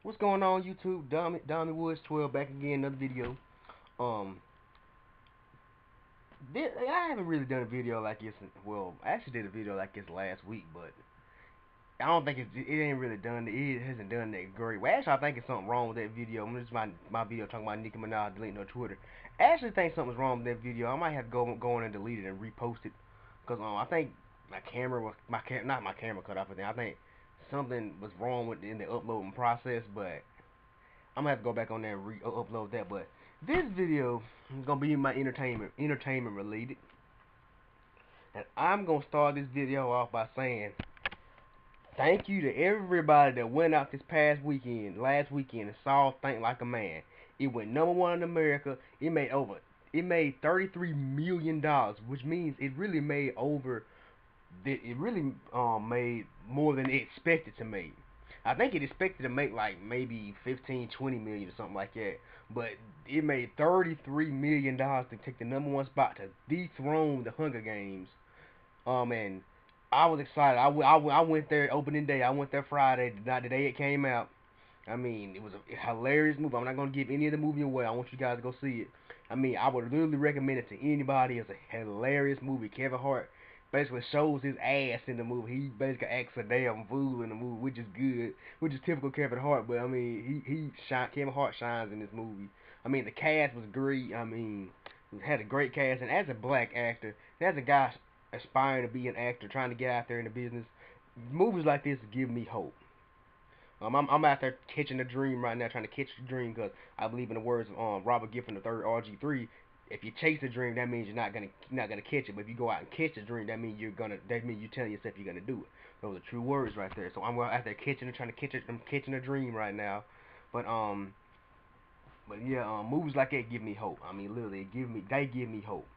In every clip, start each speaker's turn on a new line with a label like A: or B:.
A: What's going on, YouTube? Dommy Woods 12 back again, another video. Um, I haven't really done a video like this. Well, I actually did a video like this last week, but I don't think it ain't really done. It hasn't done that great. Well, actually, I think it's something wrong with that video. This is my video talking about Nicki Minaj deleting her Twitter. I actually think something's wrong with that video. I might have to go in and delete it and repost it, cause I think not my camera cut off. I think something was wrong with in the uploading process, but I'm gonna have to go back on there and re-upload that. But this video is gonna be my entertainment related, and I'm gonna start this video off by saying thank you to everybody that went out this last weekend, and saw Think Like a Man. It went #1 in America. It made $33 million, which means it really made over it really made more than it expected to make. I think it expected to make like maybe 15, 20 million or something like that. But it made $33 million to take the #1 spot to dethrone the Hunger Games. And I was excited. I went there opening day. I went there Friday, not the day it came out. I mean, it was a hilarious movie. I'm not gonna give any of the movie away. I want you guys to go see it. I mean, I would literally recommend it to anybody. It's a hilarious movie. Kevin Hart basically shows his ass in the movie. He basically acts a damn fool in the movie, which is good, which is typical Kevin Hart. But I mean, Kevin Hart shines in this movie. I mean, the cast was great. I mean, it had a great cast, and as a black actor, and as a guy aspiring to be an actor, trying to get out there in the business, movies like this give me hope. I'm out there catching a dream right now, trying to catch a dream, because I believe in the words of Robert Giffin III, RG3. If you chase a dream, that means you're not gonna catch it. But if you go out and catch a dream, that means you're telling yourself you're gonna do it. Those are true words right there. So I'm out there trying to catch it. I'm catching a dream right now. But yeah, movies like that give me hope. I mean, literally, they give me hope.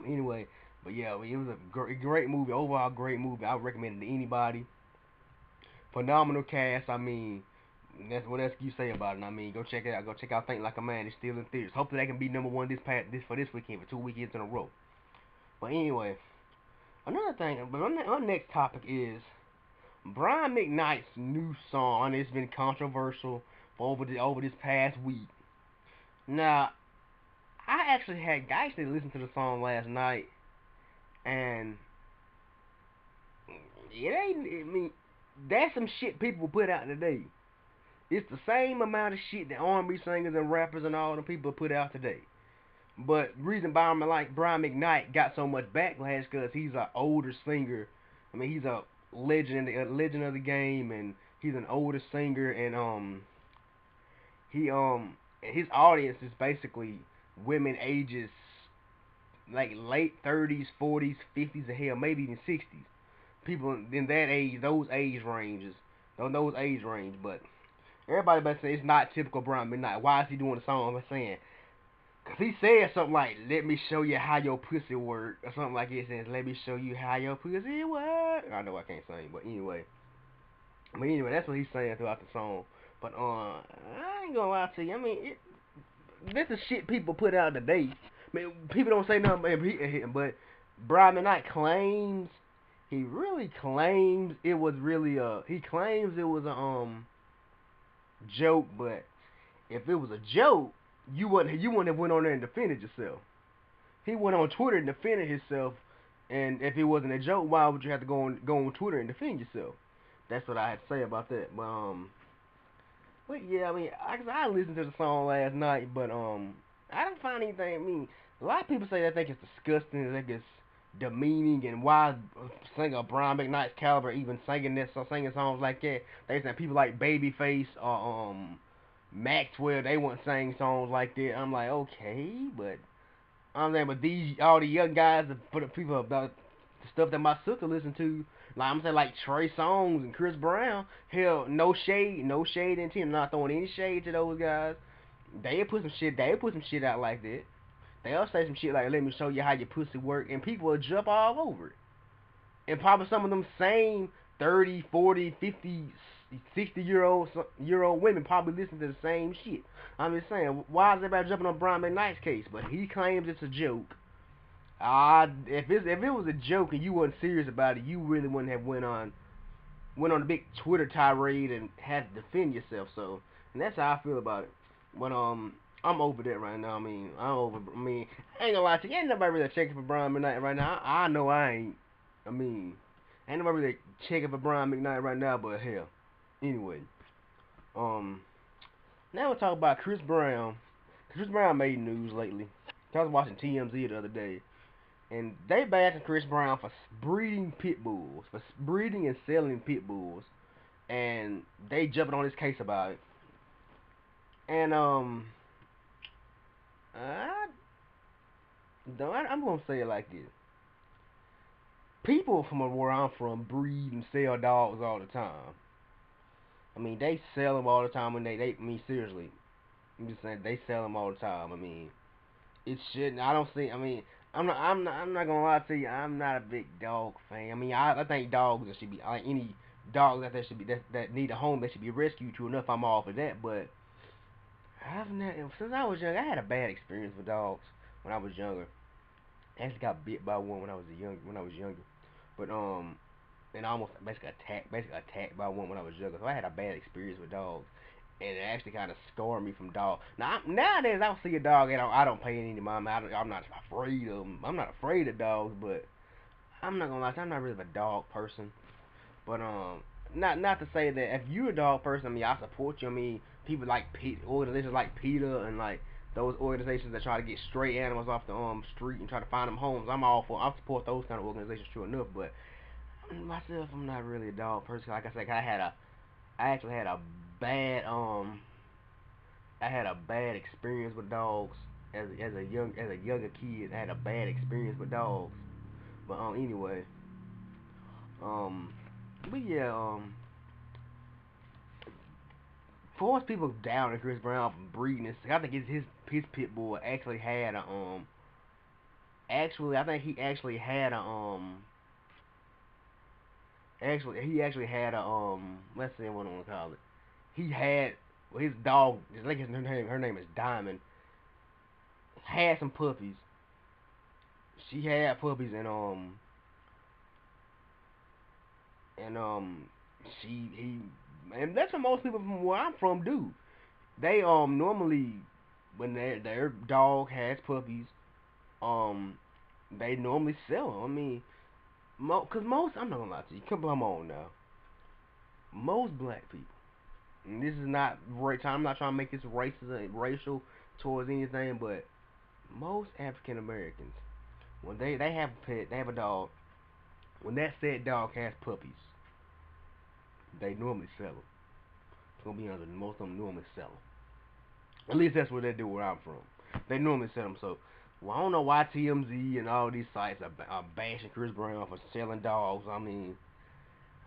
A: Anyway, but yeah, I mean, it was a great movie. Overall, great movie. I would recommend it to anybody. Phenomenal cast. I mean, that's what else can you say about it? I mean, go check it out. Go check out Think Like a Man. It's still in theaters. Hopefully, they can be #1 this weekend for 2 weekends in a row. But anyway, another thing. But our next topic is Brian McKnight's new song. It's been controversial for over this past week. Now, I actually listened to the song last night, and it ain't. I mean, that's some shit people put out today. It's the same amount of shit that R&B singers and rappers and all the people put out today. But reason Brian McKnight got so much backlash because he's an older singer. I mean, he's a legend of the game, and he's an older singer, and his audience is basically women ages like late 30s, 40s, 50s, and hell, maybe even 60s. People in that age, those age range, but everybody better say it's not typical Brian McKnight. Why is he doing the song? I'm saying, cause he said something like, "Let me show you how your pussy work," or something like it says, "Let me show you how your pussy work." I know I can't sing, but anyway, that's what he's saying throughout the song. But I ain't gonna lie to you. I mean, this is shit people put out today. I mean, people don't say nothing, but Brian McKnight claims he really claims it was really he claims it was a joke, but if it was a joke, you wouldn't have went on there and defended yourself. He went on Twitter and defended himself, and if it wasn't a joke, why would you have to go on Twitter and defend yourself? That's what I had to say about that. But yeah, I mean, I listened to the song last night, but I didn't find anything. I mean, a lot of people say they think it's disgusting, they think it's demeaning, and why a singer Brian McKnight's caliber even singing songs like that. They say people like Babyface or Maxwell, they wouldn't sing songs like that. I'm like, okay, but I'm saying, but all the young guys, for the people about the stuff that my sister listened to, like I'm saying, like Trey Songz and Chris Brown. Hell, no shade into him. Not throwing any shade to those guys. They put some shit out like that. They'll say some shit like, "Let me show you how your pussy work," and people will jump all over it. And probably some of them same 30, 40, 50, 60-year-old women probably listen to the same shit. I'm just saying, why is everybody jumping on Brian McKnight's case? But he claims it's a joke. If it was a joke and you wasn't serious about it, you really wouldn't have went on went on a big Twitter tirade and had to defend yourself. So, and that's how I feel about it. But I'm over that right now. I mean, I'm over. I mean, I ain't gonna lie to you. Ain't nobody really checking for Brian McKnight right now. I know I ain't. I mean, ain't nobody really checking for Brian McKnight right now. But hell, anyway, um, now we'll talk about Chris Brown. Chris Brown made news lately. I was watching TMZ the other day, and they bashing Chris Brown for breeding pit bulls, for breeding and selling pit bulls, and they jumping on his case about it. And I I'm gonna say it like this: people from where I'm from breed and sell dogs all the time. I mean, they sell them all the time, and I mean, seriously, I'm just saying they sell them all the time. I mean, it shouldn't. I don't see. I mean, I'm not gonna lie to you. I'm not a big dog fan. I mean, I think dogs that should be like any dog that should be that need a home that should be rescued. True enough, I'm all for that. But I've never since I was young. I had a bad experience with dogs when I was younger. I actually got bit by one when I was younger. But and I almost basically attacked by one when I was younger. So I had a bad experience with dogs, and it actually kind of scarred me from dogs. Now nowadays I don't see a dog and I don't pay any mind. I'm not afraid of them. I'm not afraid of dogs, but I'm not gonna lie, I'm not really a dog person. But not to say that if you're a dog person, I mean I support you. I mean people like organizations like PETA and like those organizations that try to get stray animals off the street and try to find them homes. I support those kind of organizations, true enough. But myself, I'm not really a dog person. Like I said, I actually had a bad I had a bad experience with dogs as a younger kid. I had a bad experience with dogs. But anyway, um but yeah, for people down at Chris Brown for breeding this, I think his pit bull actually had a actually I think he actually had a let's see what I want to call it. He had his dog. I think her name is Diamond. Had some puppies. She had puppies and she he and that's what most people from where I'm from do. They normally when their dog has puppies, um they normally sell them. I mean, cause most I'm not gonna lie to you. Come on now, most black people. And this is not right. I'm not trying to make this racist, racial towards anything, but most African Americans, when they have a pet, they have a dog. When that said dog has puppies, they normally sell them. It's gonna be honest, most of them normally sell them. At least that's what they do where I'm from. They normally sell them. So, well, I don't know why TMZ and all these sites are bashing Chris Brown for selling dogs. I mean,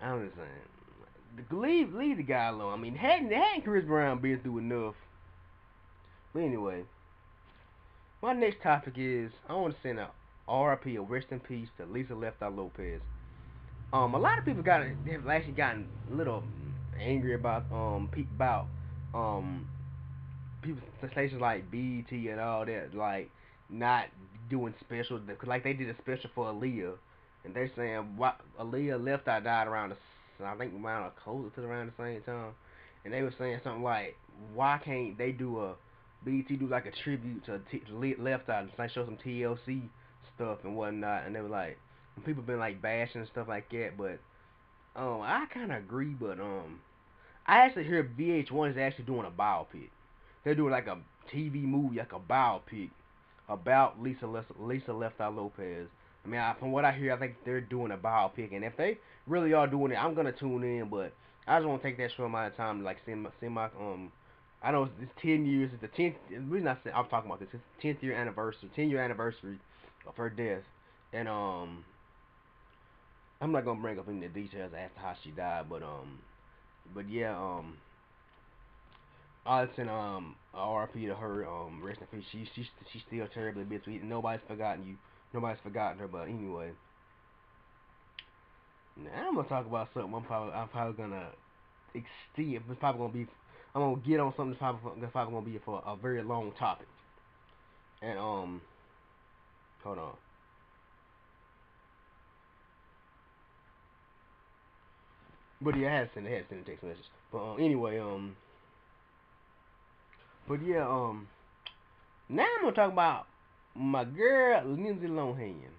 A: I'm just saying, leave the guy alone. I mean, hadn't Chris Brown been through enough? But anyway, my next topic is I want to send a RIP, a rest in peace to Lisa Left Eye Lopez. A lot of people have actually gotten a little angry about um people stations like BET and all that like not doing specials because like they did a special for Aaliyah and they're saying why Aaliyah Left Eye died around I think around or closer to around the same time and they were saying something like why can't they do a BET do like a tribute to Left Eye and like show some TLC stuff and whatnot and they were like people been like bashing and stuff like that but I kind of agree but I actually hear VH1 is actually doing a biopic. They're doing like a TV movie, like a biopic about Lisa Left Eye Lopez. I mean, from what I hear, I think they're doing a biopic, and if they really are doing it, I'm gonna tune in. But I just want to take that short amount of time to like send my I know it's 10 years. It's the 10th. The reason I'm talking about this, it's 10th year anniversary, 10-year anniversary of her death, and I'm not gonna bring up any details as to how she died, but yeah, I sent RP to her, rest in peace. She's still terribly bittersweet. Nobody's forgotten you. Nobody's forgotten her. But anyway, now I'm gonna talk about something. I'm probably gonna extend. It's probably gonna be. I'm gonna get on something that's probably gonna be for a very long topic. And hold on. But yeah, I had sent a text message. But anyway, but yeah, now I'm gonna talk about my girl Lindsay Lohan.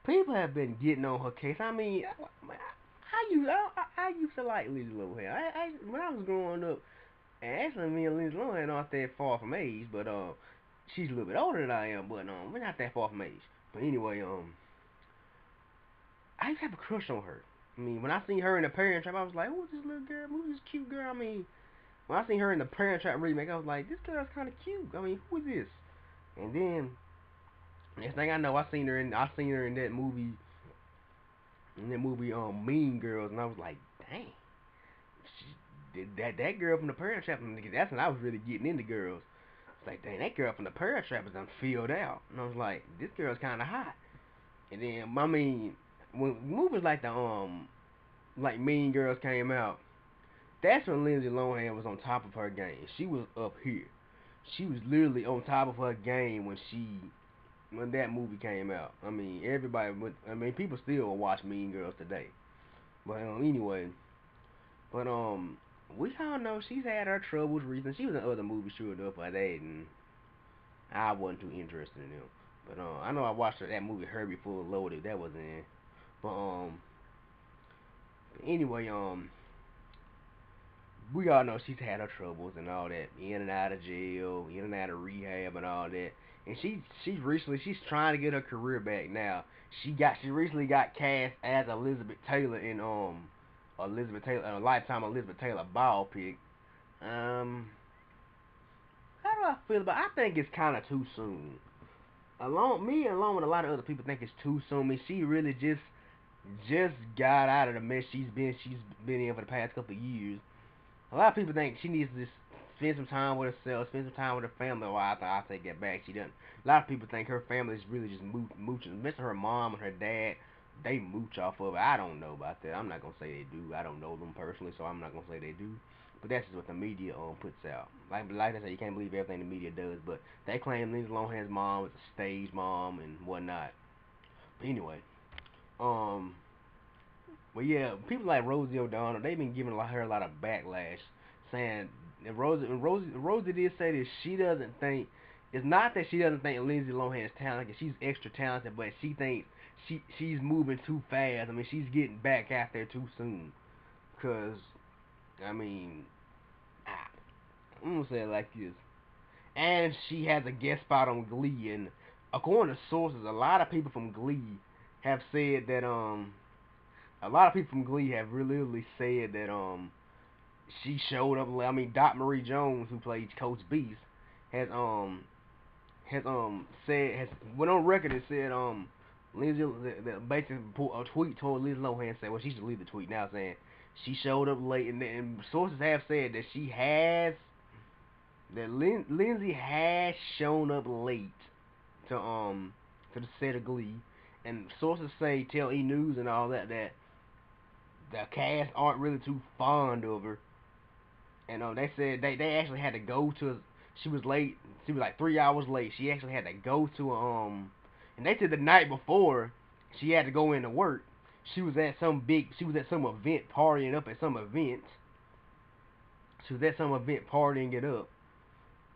A: People have been getting on her case. I mean, I used to like Lindsay Lohan. When I was growing up, and actually me and Lindsay Lohan aren't that far from age, but she's a little bit older than I am, but we're not that far from age. But anyway, I used to have a crush on her. I mean, when I seen her in the Parent Trap, I was like, who's this little girl? Who's this cute girl? I mean, when I seen her in the Parent Trap remake, I was like, this girl's kind of cute. I mean, who is this? And then next thing I know, I seen her in that movie, Mean Girls, and I was like, dang, that girl from the Parent Trap. That's when I was really getting into girls. It's like, dang, that girl from the Parent Trap is done filled out, and I was like, this girl's kind of hot. And then, I mean, when movies like like Mean Girls came out, that's when Lindsay Lohan was on top of her game. She was up here. She was literally on top of her game when that movie came out. I mean, people still watch Mean Girls today. But anyway, but we all know she's had her troubles recently. She was in other movies showing up like that, and I wasn't too interested in them. But I know I watched that movie Herbie Full Loaded. That was in. But anyway, we all know she's had her troubles and all that, in and out of jail, in and out of rehab and all that. And she's trying to get her career back now. She recently got cast as Elizabeth Taylor in a Lifetime Elizabeth Taylor biopic. How do I feel about? I think it's kind of too soon. Along with a lot of other people, think it's too soon. I mean, she really just got out of the mess she's been in for the past couple of years. A lot of people think she needs to just spend some time with herself, spend some time with her family. Well, I take that back. She doesn't. A lot of people think her family is really just mooching. Especially her mom and her dad, they mooch off of her. I don't know about that. I'm not gonna say they do. I don't know them personally, so I'm not gonna say they do. But that's just what the media puts out. Like I said, you can't believe everything the media does. But they claim Lindsay Lohan's mom is a stage mom and whatnot. But anyway, um, but yeah, people like Rosie O'Donnell, they've been giving her a lot of backlash, saying that Rosie did say that she doesn't think it's not that she doesn't think Lindsay Lohan is talented, she's extra talented, but she thinks she's moving too fast. I mean, she's getting back out there too soon. Cause I mean, I'm gonna say it like this, and she has a guest spot on Glee, and according to sources, a lot of people from Glee have said that a lot of people from Glee have really said that she showed up. I mean, Dot Marie Jones, who plays Coach Beast, has said, has went on record and said Lindsay basically a tweet told Lindsay Lohan, said, well, she should leave the tweet now, saying she showed up late, and sources have said that Lindsay has shown up late to the set of Glee, and sources tell E News and all that the cast aren't really too fond of her. And they said they actually had to go to. She was late. She was like 3 hours late. She actually had to go to and they said the night before she had to go into work. She was at some event, partying up at some event. She was at some event partying it up.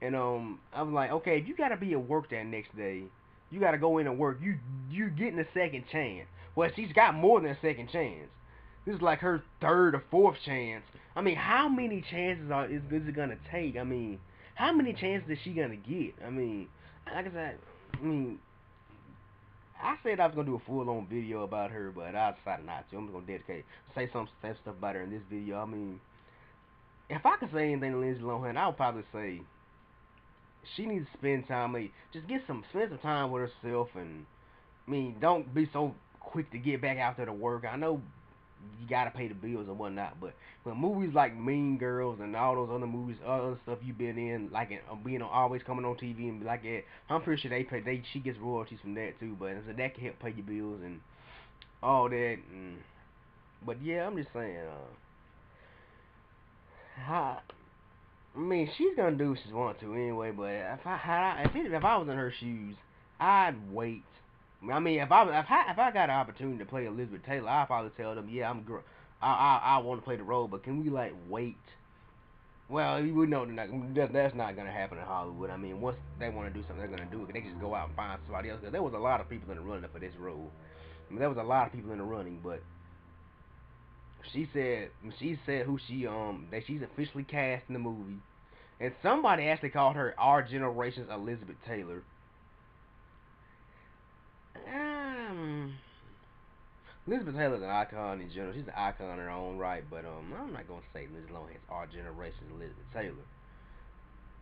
A: And I was like, okay, if you gotta be at work that next day, you gotta go in and work. You're getting a second chance. Well, she's got more than a second chance. This is like her third or fourth chance. I mean, how many chances is it gonna take? I mean, how many chances is she gonna get? I mean, like I said, I said I was gonna do a full-on video about her, but I decided not to. I'm just gonna say some stuff about her in this video. I mean, if I could say anything to Lindsay Lohan, I would probably say she needs to spend time. Just spend some time with herself, and I mean, don't be so quick to get back out there to work. I know you gotta pay the bills and whatnot, but when movies like Mean Girls and all those other movies, other stuff you've been in, like being always coming on TV and like that, I'm pretty sure she gets royalties from that too. But so that can help pay your bills and all that. But yeah, I'm just saying, I mean, she's gonna do what she wants to anyway. But if I was in her shoes, I'd wait. I mean, if I got an opportunity to play Elizabeth Taylor, I'd probably tell them, yeah, I want to play the role, but can we like wait? Well, we know that's not gonna happen in Hollywood. I mean, once they want to do something, they're gonna do it. They just go out and find somebody else. Cause there was a lot of people in the running for this role. I mean, there was a lot of people in the running, but she said who she that she's officially cast in the movie, and somebody actually called her our generation's Elizabeth Taylor. Um, Elizabeth Taylor's an icon in general. She's an icon in her own right, but I'm not gonna say Liz Lohan's our generation's Elizabeth Taylor.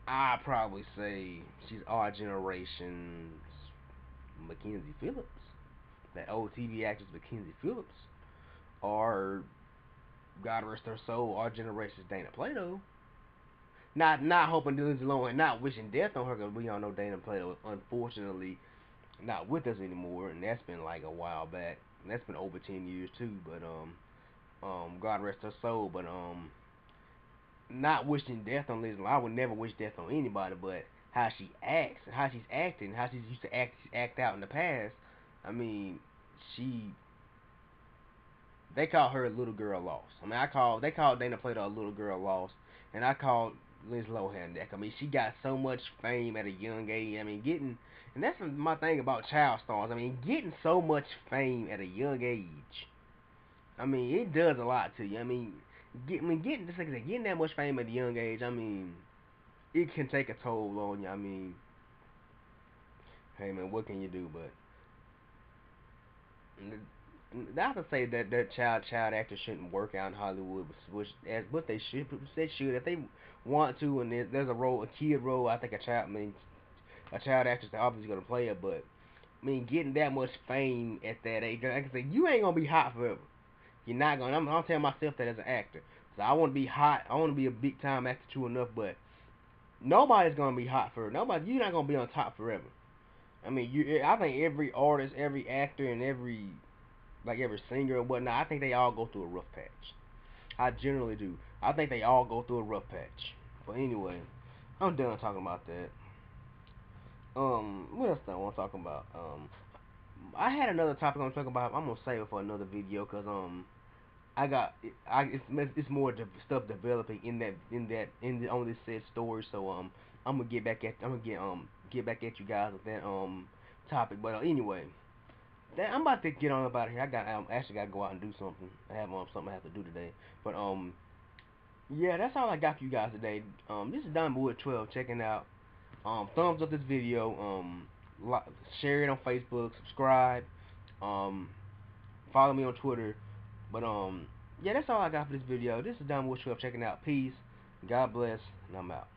A: I'd probably say she's our generation's Mackenzie Phillips, that old TV actress Mackenzie Phillips, or God rest her soul, our generation's Dana Plato. Not hoping Lindsay Lohan, not wishing death on her, because we all know Dana Plato unfortunately not with us anymore, and that's been like a while back. And that's been over 10 years too. But God rest her soul. But not wishing death on Lindsay Lohan. I would never wish death on anybody, but how she acts and how she's acting, how she's used to act out in the past. I mean, she they call her a little girl lost. I mean, they called Dana Plato a little girl lost, and I called Lindsay Lohan that. I mean, she got so much fame at a young age. I mean, and that's my thing about child stars. I mean, getting so much fame at a young age. I mean, it does a lot to you. I mean, getting just like I said, getting that much fame at a young age. I mean, it can take a toll on you. I mean, hey man, what can you do? But not to say that child actors shouldn't work out in Hollywood, which as what they should if they want to, and there's a kid role. I think a child actress is obviously gonna play it, but I mean, getting that much fame at that age, like I said, you ain't gonna be hot forever. You're not gonna. I'm telling myself that as an actor. So I want to be hot. I want to be a big time actor true enough, but nobody's gonna be hot forever. Nobody. You're not gonna be on top forever. I mean, I think every artist, every actor, and every singer and whatnot, I think they all go through a rough patch. I generally do. I think they all go through a rough patch. But anyway, I'm done talking about that. What else do I want to talk about? I had another topic I want to talk about. I'm gonna save it for another video because I got it's more stuff developing on this said story. So I'm gonna get back at you guys with that topic. But anyway, I'm about to get on about here. Actually got to go out and do something. I have something I have to do today. But yeah, that's all I got for you guys today. This is Don Wood 12 checking out. Thumbs up this video. Share it on Facebook. Subscribe. Um, follow me on Twitter. But yeah, that's all I got for this video. This is Don Wood 12 checking out. Peace. God bless. And I'm out.